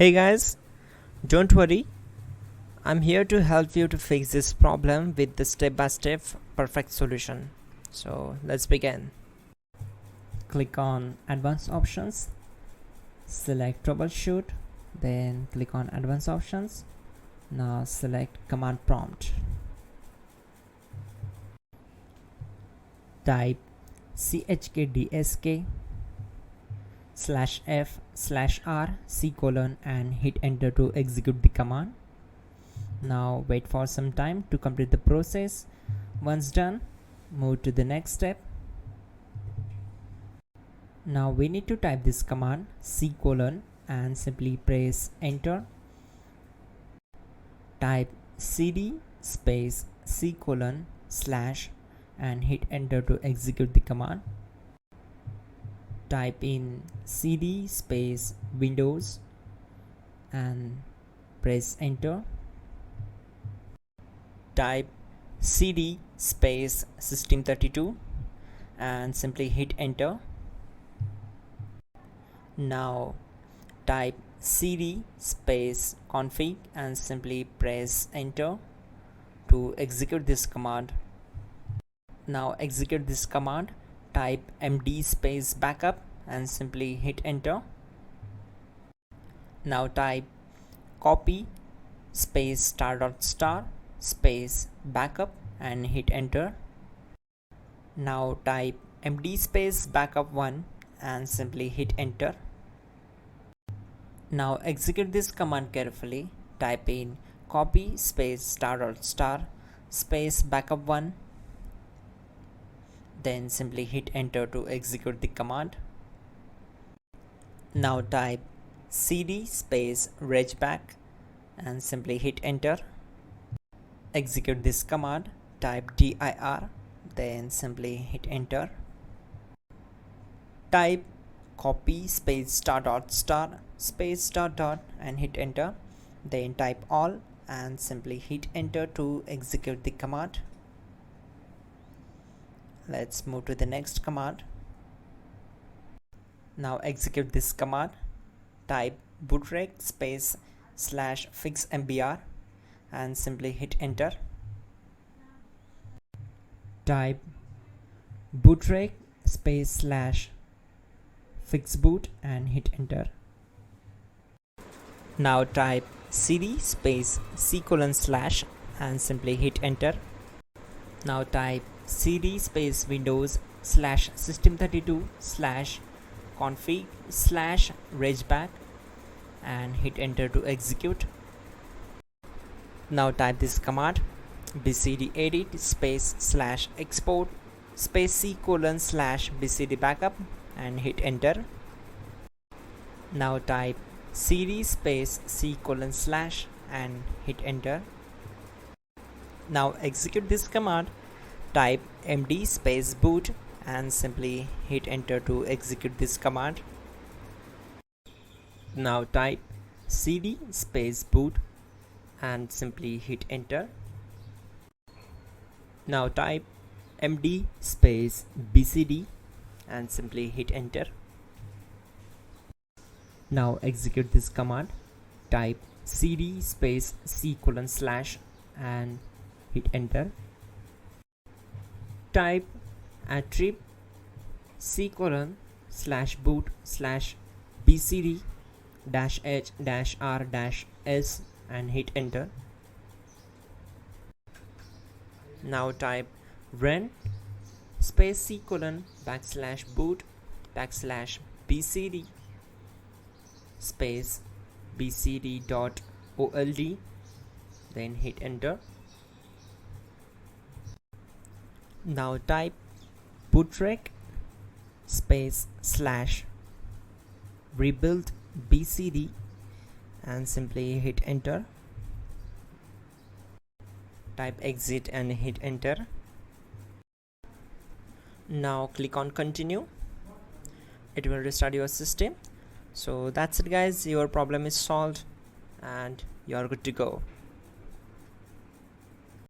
Hey guys, don't worry, I'm here to help you to fix this problem with the step-by-step perfect solution. So let's begin. Click on Advanced Options, select Troubleshoot, then click on Advanced Options. Now select Command Prompt. Type chkdsk/f/r:" and hit enter to execute the command. Now wait for some time to complete the process. Once done, move to the next step. Now we need to type this command c:" and simply press enter. Type cd space c:/ and hit enter to execute the command. Type in cd space Windows and press enter. Type cd space System32 and simply hit enter. Now type cd space config and simply press enter to execute this command. Now execute this command. Type md space backup and simply hit enter. Now type copy space *** space backup and hit enter. Now type md space backup1 and simply hit enter. Now execute this command carefully. Type in copy space ** space backup1, then simply hit enter to execute the command. Now type cd space regback and simply hit enter. Execute this command. Type dir, then simply hit enter. Type copy space ** space .. and hit enter. Then type all and simply hit enter to execute the command. Let's move to the next command. Now execute this command. Type bootrec space /fixmbr and simply hit enter. Type bootrec space /fixboot and hit enter. Now type cd space c:/ and simply hit enter. Now type cd space Windows /System32 /config /regback and hit enter to execute. Now type this command bcdedit space /export space c:/ bcd backup and hit enter. Now type cd space c:/ and hit enter. Now execute this command. Type md space boot and simply hit enter to execute this command. Now type cd space boot and simply hit enter. Now type md space bcd and simply hit enter. Now execute this command. Type cd space c:/ and hit enter. Type attrib c:/boot /bcd-h-r-s and hit enter. Now type run space c:/ /boot /bcd space bcd.old, then hit enter. Now type bootrec space /rebuild bcd and simply hit enter. Type exit and hit enter. Now click on continue. It will restart your system. So that's it guys, your problem is solved and you are good to go.